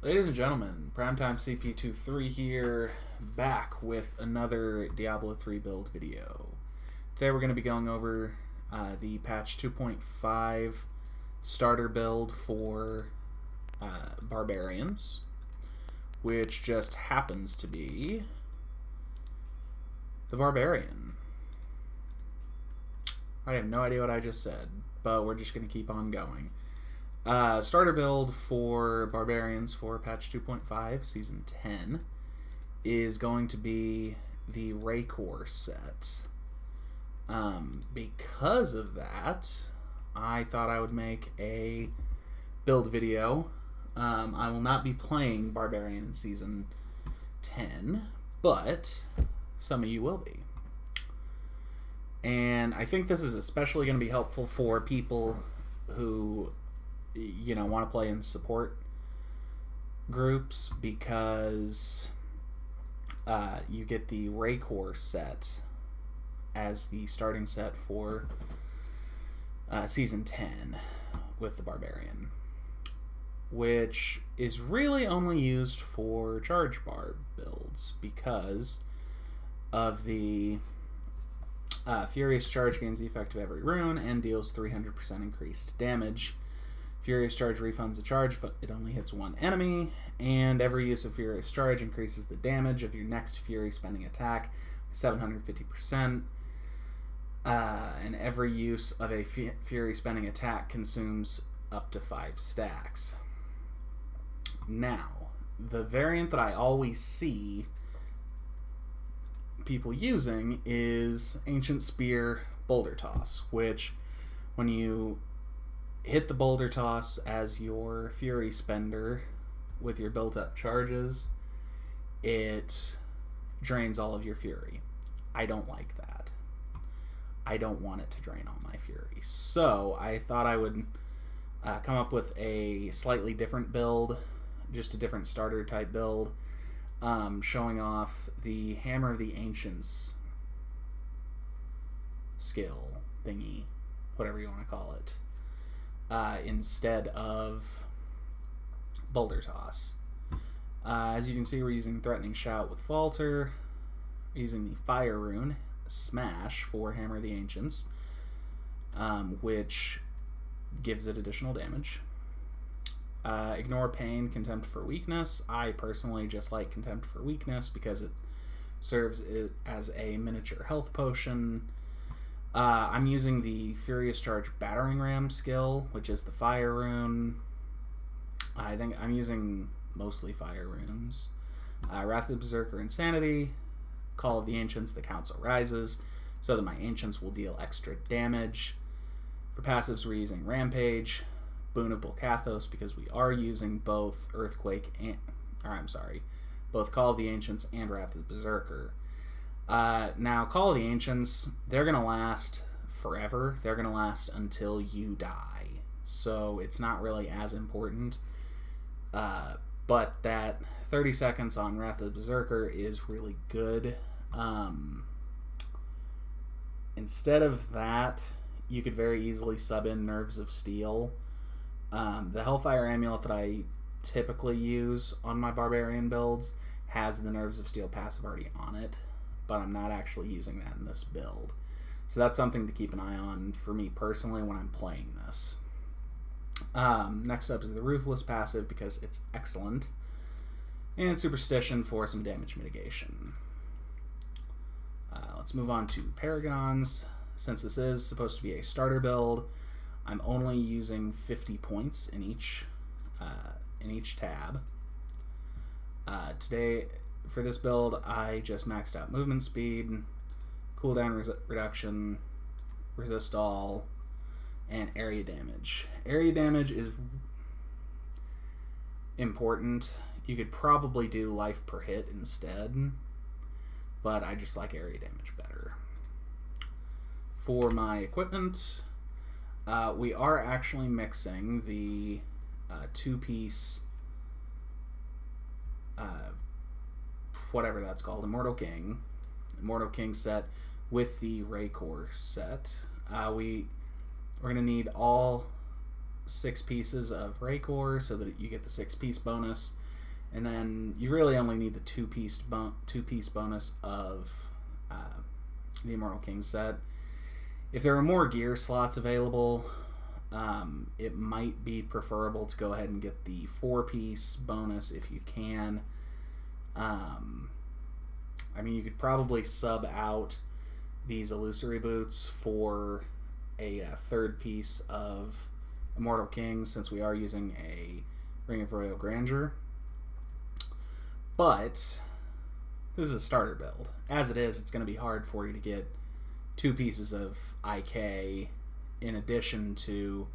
Ladies and gentlemen, Primetime CP23 here, back with another Diablo 3 build video. Today we're going to be going over the patch 2.5 starter build for Barbarians, which just happens to be the Barbarian. I have no idea what I just said, but we're just going to keep on going. Starter build for Barbarians for patch 2.5 season 10 is going to be the Raycore set. Because of that, I thought I would make a build video. I will not be playing Barbarian in season 10, but some of you will be. And I think this is especially going to be helpful for people who want to play in support groups, because you get the Raycore set as the starting set for season 10 with the Barbarian, which is really only used for charge bar builds because of the Furious Charge gains the effect of every rune and deals 300% increased damage. Furious Charge refunds the charge if it only hits one enemy, and every use of Furious Charge increases the damage of your next Fury spending attack by 750%, and every use of a Fury spending attack consumes up to 5 stacks. Now, the variant that I always see people using is Ancient Spear Boulder Toss, which when you hit the Boulder Toss as your Fury spender with your built up charges, it drains all of your Fury. I don't like that. I don't want it to drain all my Fury. So I thought I would come up with a slightly different build, just a different starter type build, showing off the Hammer of the Ancients skill thingy, whatever you want to call it, instead of Boulder Toss. As you can see, we're using Threatening Shout with Falter, using the Fire Rune, Smash, for Hammer of the Ancients, which gives it additional damage. Ignore Pain, Contempt for Weakness. I personally just like Contempt for Weakness because it serves it as a miniature health potion. I'm using the Furious Charge Battering Ram skill, which is the Fire Rune. I think I'm using mostly Fire Runes. Wrath of the Berserker, Insanity. Call of the Ancients, the Council Rises, so that my Ancients will deal extra damage. For passives, we're using Rampage, Boon of Bolcathos, because we are using both both Call of the Ancients and Wrath of the Berserker. Now, Call of the Ancients, they're going to last forever. They're going to last until you die. So it's not really as important. But that 30 seconds on Wrath of the Berserker is really good. Instead of that, you could very easily sub in Nerves of Steel. The Hellfire Amulet that I typically use on my Barbarian builds has the Nerves of Steel passive already on it, but I'm not actually using that in this build. So that's something to keep an eye on for me personally when I'm playing this. Next up is the Ruthless passive, because it's excellent, and Superstition for some damage mitigation. Let's move on to Paragons. Since this is supposed to be a starter build, I'm only using 50 points in each tab. Today, for this build, I just maxed out movement speed, cooldown reduction, resist all, and area damage. Area damage is important. You could probably do life per hit instead, but I just like area damage better. For my equipment, we are actually mixing the two-piece, whatever that's called, Immortal King set with the Raycore set. We're going to need all 6 pieces of Raycore so that you get the 6-piece bonus. And then you really only need the two-piece bonus of the Immortal King set. If there are more gear slots available, it might be preferable to go ahead and get the 4-piece bonus if you can. I mean, you could probably sub out these illusory boots for a third piece of Immortal King, since we are using a Ring of Royal Grandeur. But this is a starter build. As it is, it's going to be hard for you to get 2 pieces of IK in addition to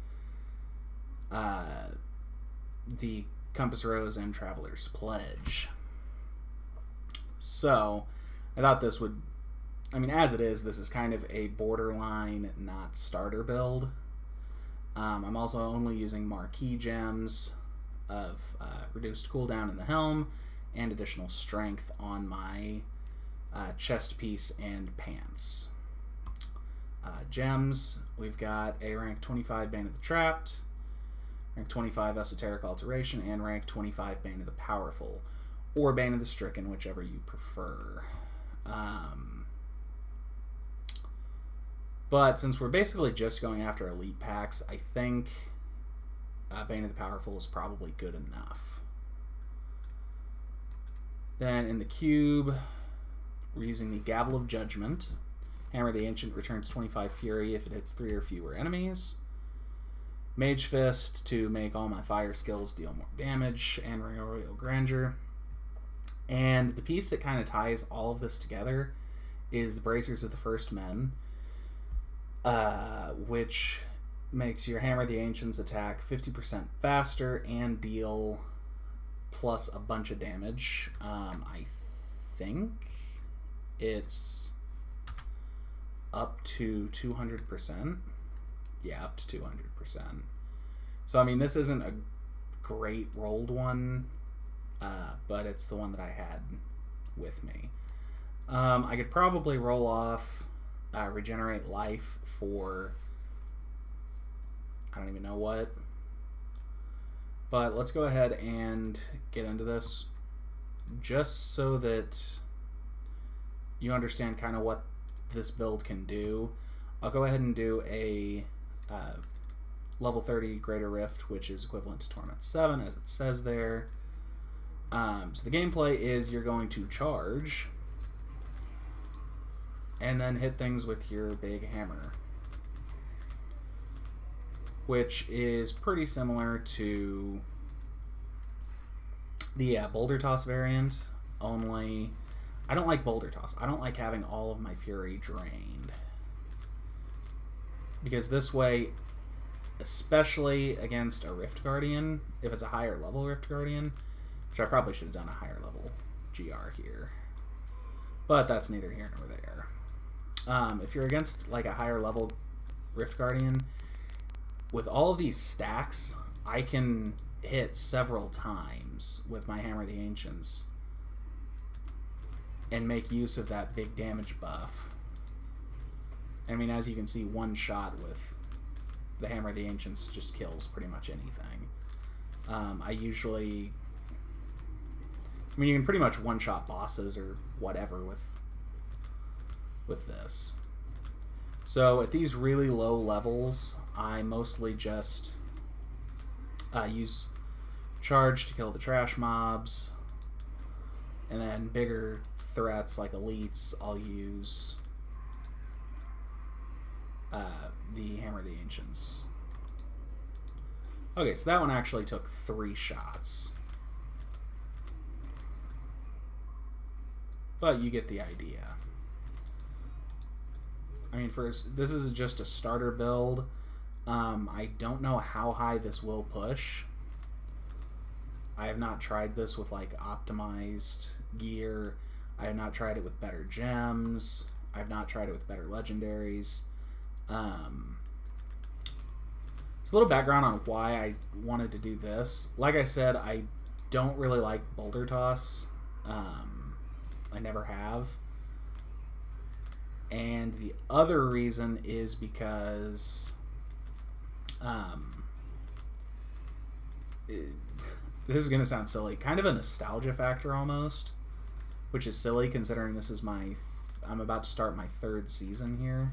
the Compass Rose and Traveler's Pledge. So I thought this would, I mean, as it is, this is kind of a borderline not starter build. I'm also only using marquee gems of reduced cooldown in the helm and additional strength on my chest piece and pants. Gems, we've got a rank 25 Bane of the Trapped, rank 25 Esoteric Alteration, and rank 25 Bane of the Powerful, or Bane of the Stricken, whichever you prefer. But since we're basically just going after elite packs, I think Bane of the Powerful is probably good enough. Then in the cube, we're using the Gavel of Judgment. Hammer the Ancient returns 25 Fury if it hits 3 or fewer enemies. Mage Fist to make all my fire skills deal more damage, and Ring of Royal Grandeur. And the piece that kind of ties all of this together is the Bracers of the First Men, which makes your Hammer the Ancients attack 50% faster and deal plus a bunch of damage. I think it's up to 200%. Yeah, up to 200%. So, I mean, this isn't a great rolled one, but it's the one that I had with me. I could probably roll off Regenerate Life for I don't even know what. But let's go ahead and get into this just so that you understand kind of what this build can do. I'll go ahead and do a level 30 Greater Rift, which is equivalent to Torment 7, as it says there. So the gameplay is you're going to charge and then hit things with your big hammer, which is pretty similar to the Boulder Toss variant, only I don't like Boulder Toss. I don't like having all of my Fury drained, because this way, especially against a Rift Guardian, if it's a higher level Rift Guardian, which I probably should have done a higher level GR here, but that's neither here nor there. If you're against like a higher level Rift Guardian, with all of these stacks, I can hit several times with my Hammer of the Ancients and make use of that big damage buff. I mean, as you can see, one shot with the Hammer of the Ancients just kills pretty much anything. I mean, you can pretty much one-shot bosses or whatever with this. So at these really low levels, I mostly just use charge to kill the trash mobs, and then bigger threats like elites, I'll use the Hammer of the Ancients. Okay, so that one actually took 3 shots. But you get the idea. I mean, this is just a starter build. I don't know how high this will push. I have not tried this with like optimized gear. I have not tried it with better gems. I have not tried it with better legendaries. So a little background on why I wanted to do this. Like I said, I don't really like Boulder Toss. I never have. And the other reason is because this is gonna sound silly, kind of a nostalgia factor almost, which is silly considering this is I'm about to start my 3rd season here.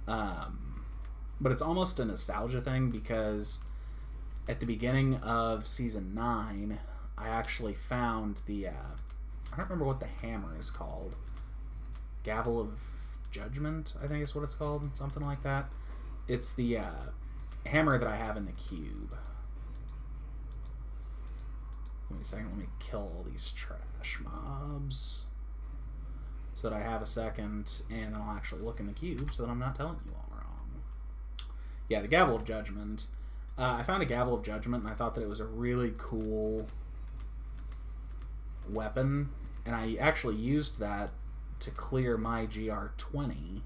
But it's almost a nostalgia thing because at the beginning of season 9, I actually found the, I don't remember what the hammer is called. Gavel of Judgment, I think is what it's called. Something like that. It's the hammer that I have in the cube. Wait a second, let me kill all these trash mobs so that I have a second, and then I'll actually look in the cube so that I'm not telling you all wrong. Yeah, the Gavel of Judgment. I found a Gavel of Judgment, and I thought that it was a really cool weapon, and I actually used that to clear my GR20.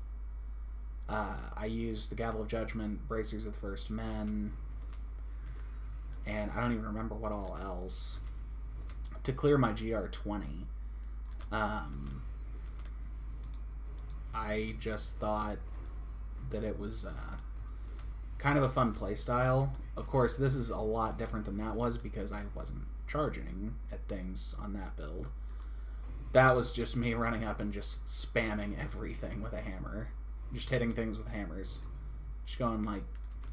I used the Gavel of Judgment, Bracers of the First Men, and I don't even remember what all else, to clear my GR20. I just thought that it was kind of a fun playstyle. Of course, this is a lot different than that was because I wasn't charging at things on that build. That was just me running up and just spamming everything with a hammer. Just hitting things with hammers. Just going like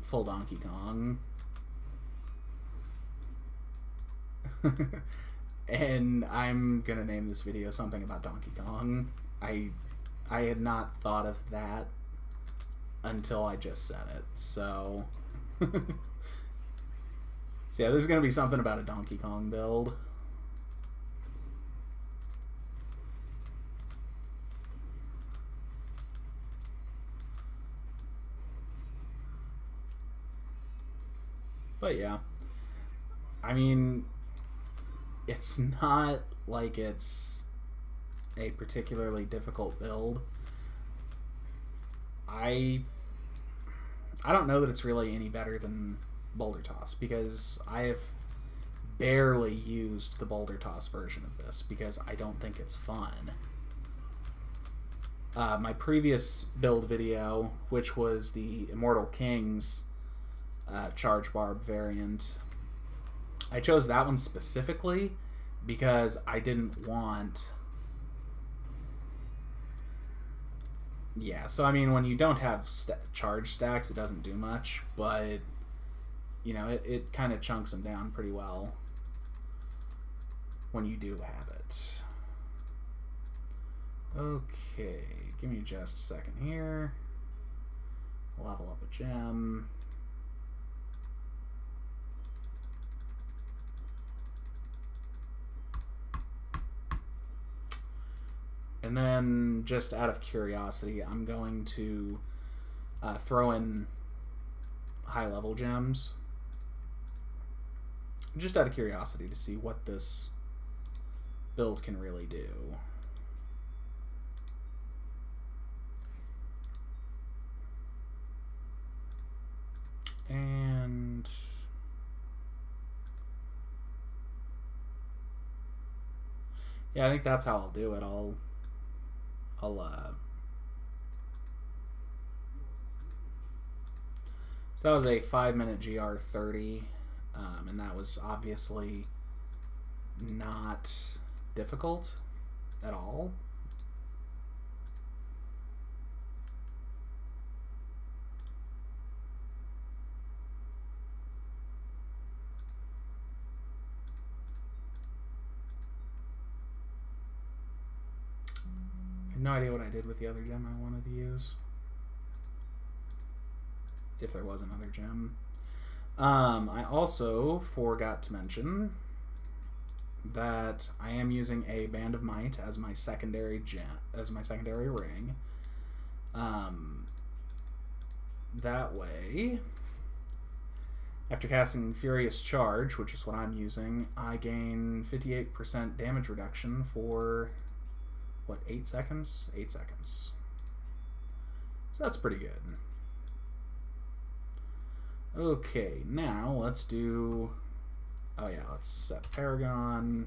full Donkey Kong. And I'm gonna name this video something about Donkey Kong. I had not thought of that until I just said it, so... So yeah, this is gonna be something about a Donkey Kong build. But yeah, I mean, it's not like it's a particularly difficult build. I don't know that it's really any better than Boulder Toss because I have barely used the Boulder Toss version of this because I don't think it's fun. My previous build video, which was the Immortal Kings Charge Barb variant, I chose that one specifically because I didn't want... Yeah, so I mean, when you don't have charge stacks, it doesn't do much, but, you know, it kind of chunks them down pretty well when you do have it. Okay, give me just a second here. Level up a gem. And then, just out of curiosity, I'm going to throw in high-level gems. Just out of curiosity to see what this build can really do. And... yeah, I think that's how I'll do it. So that was a 5-minute GR30, and that was obviously not difficult at all. I have no idea what I did with the other gem I wanted to use. If there was another gem. I also forgot to mention that I am using a Band of Might as my secondary gem, as my secondary ring. That way, after casting Furious Charge, which is what I'm using, I gain 58% damage reduction for, what, 8 seconds? 8 seconds. So that's pretty good. Okay, now let's do... oh yeah, let's set Paragon.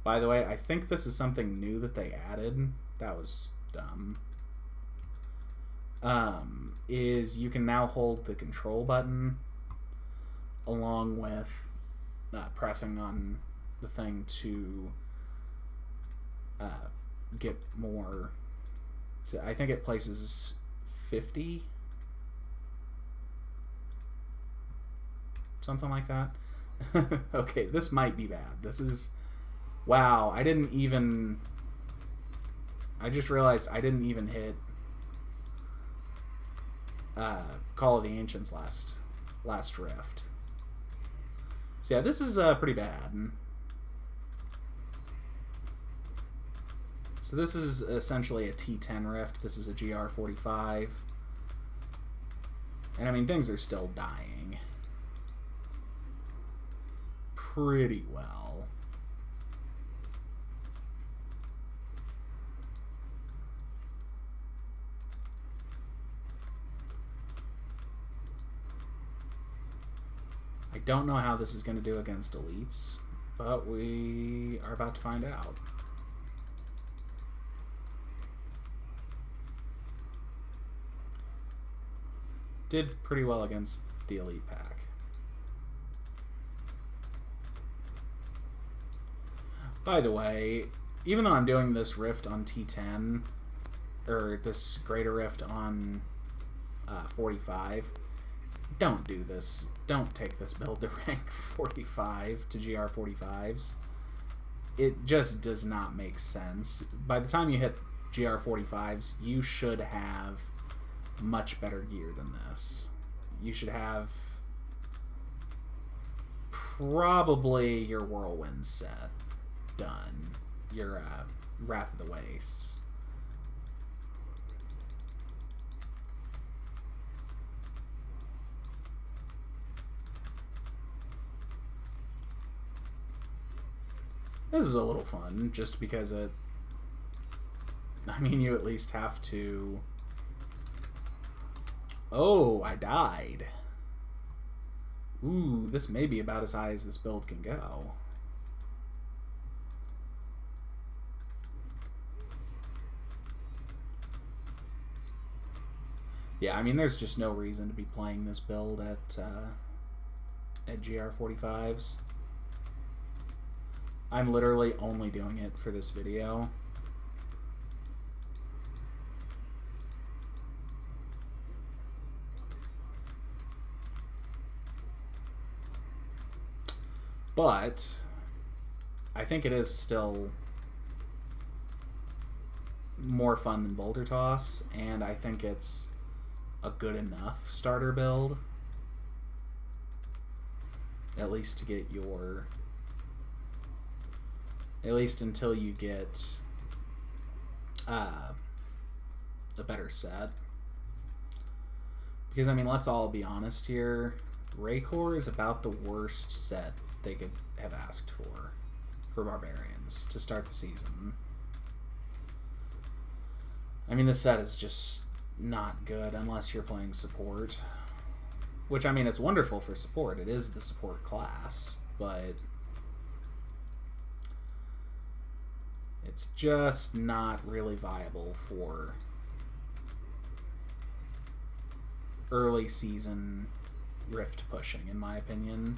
By the way, I think this is something new that they added that was dumb. Is you can now hold the control button along with pressing on the thing to get more. I think it places 50, something like that. Okay, this might be bad. This is, wow, I just realized I didn't even hit Call of the Ancients last rift. So yeah, this is pretty bad. So this is essentially a T10 rift. This is a GR45. And I mean, things are still dying pretty well. I don't know how this is going to do against elites, but we are about to find out. Did pretty well against the elite pack. By the way, even though I'm doing this rift on T10, or this greater rift on 45, don't do this. Don't take this build to rank 45 to GR 45s. It just does not make sense. By the time you hit GR 45s, you should have much better gear than this. You should have probably your Whirlwind set done. Your Wrath of the Wastes. This is a little fun, just because it... I mean, you at least have to... Oh, I died. Ooh, this may be about as high as this build can go. Yeah, I mean, there's just no reason to be playing this build at GR 45s. I'm literally only doing it for this video. But I think it is still more fun than Boulder Toss, and I think it's a good enough starter build, at least to get your... At least until you get a better set. Because, I mean, let's all be honest here. Raycor is about the worst set they could have asked for Barbarians to start the season. I mean, this set is just not good unless you're playing support. Which, I mean, it's wonderful for support. It is the support class, but... it's just not really viable for early season rift pushing, in my opinion.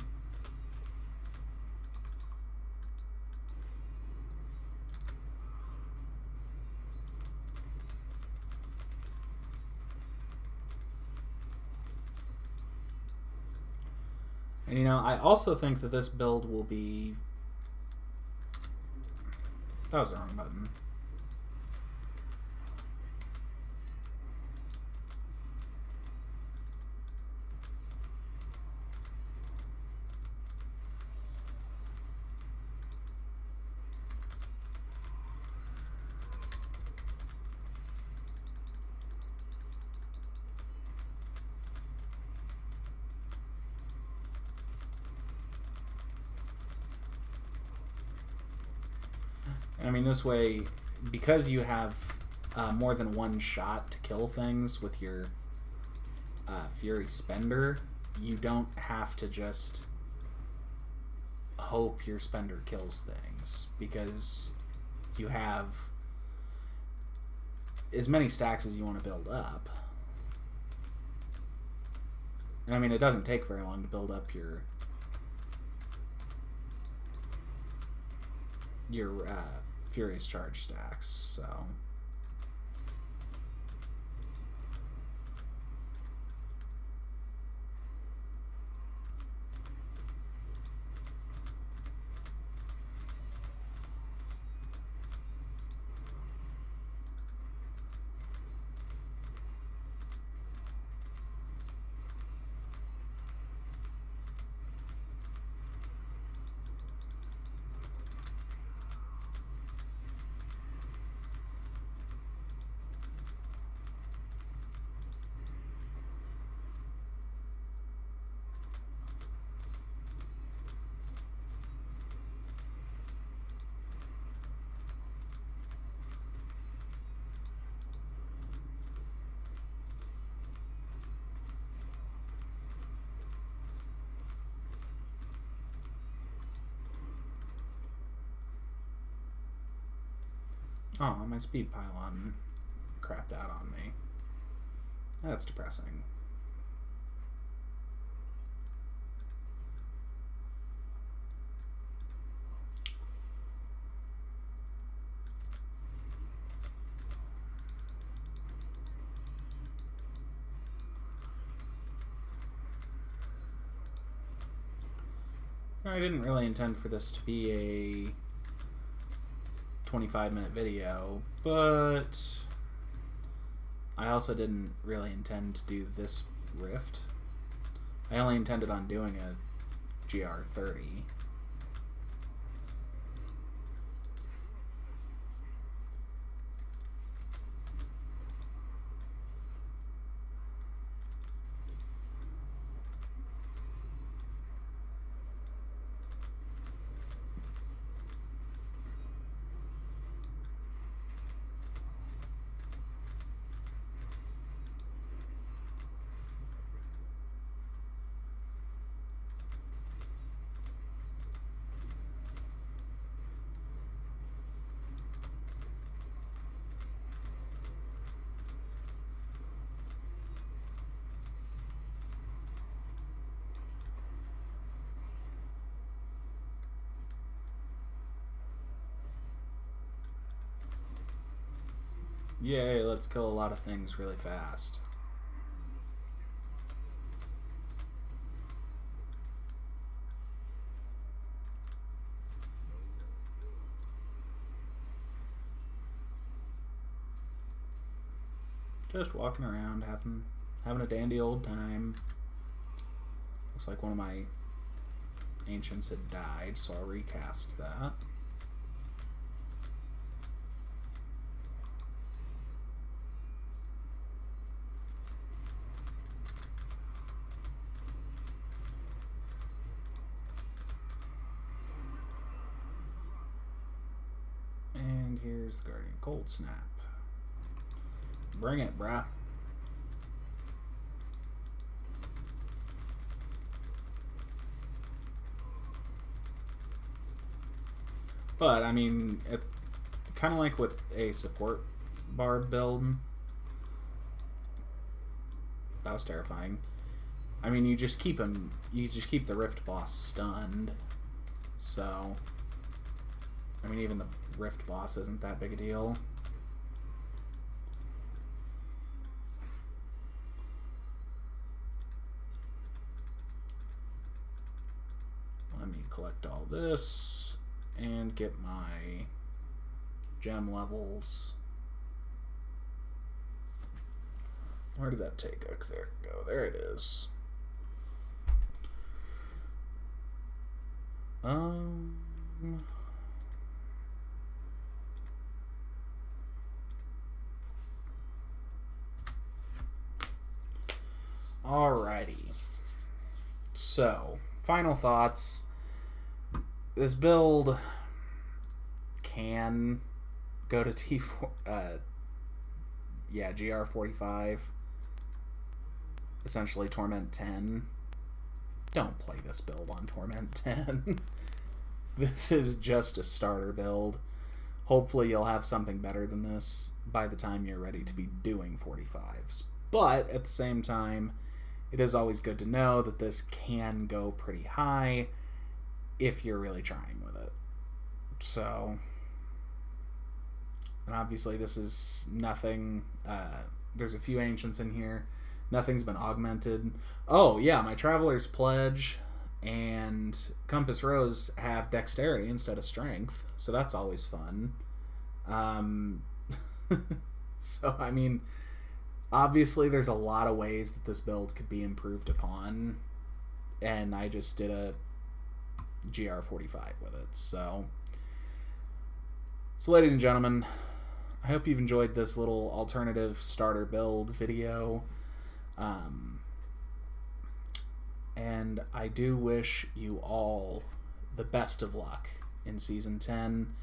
And you know, I also think that this build will be... That was the wrong button. I mean, this way, because you have more than one shot to kill things with your Fury Spender, you don't have to just hope your Spender kills things, because you have as many stacks as you want to build up. And I mean, it doesn't take very long to build up your Furious Charge stacks, so... Oh, my speed pylon crapped out on me. That's depressing. I didn't really intend for this to be a 25-minute video, but I also didn't really intend to do this rift. I only intended on doing a GR30. Yay, let's kill a lot of things really fast. Just walking around, having a dandy old time. Looks like one of my ancients had died, so I'll recast that. Here's the Guardian Cold Snap. Bring it, brah. But, I mean, kind of like with a support bard build. That was terrifying. I mean, you just keep the Rift boss stunned. So, I mean, even the Rift boss isn't that big a deal. Let me collect all this and get my gem levels. Where did that take? Oh, there it go. There it is. Alrighty. So, final thoughts. This build can go to GR45. Essentially Torment 10. Don't play this build on Torment 10. This is just a starter build. hopefully you'll have something better than this by the time you're ready to be doing 45s. But at the same time, it is always good to know that this can go pretty high if you're really trying with it. So, and obviously this is nothing, there's a few ancients in here. Nothing's been augmented. Oh yeah, my Traveler's Pledge and Compass Rose have dexterity instead of strength, so that's always fun. So I mean, obviously there's a lot of ways that this build could be improved upon, and I just did a GR45 with it. So ladies and gentlemen, I hope you've enjoyed this little alternative starter build video. And I do wish you all the best of luck in Season 10.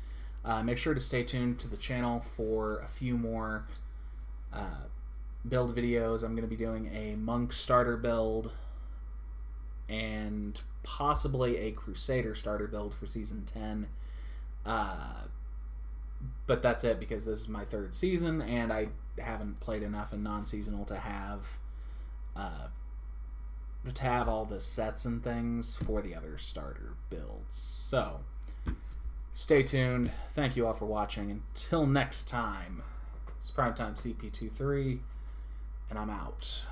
Make sure to stay tuned to the channel for a few more build videos. I'm going to be doing a Monk starter build and possibly a Crusader starter build for Season 10. But that's it, because this is my third season and I haven't played enough in non-seasonal to have all the sets and things for the other starter builds. So stay tuned. Thank you all for watching. Until next time, it's Primetime CP23, and I'm out.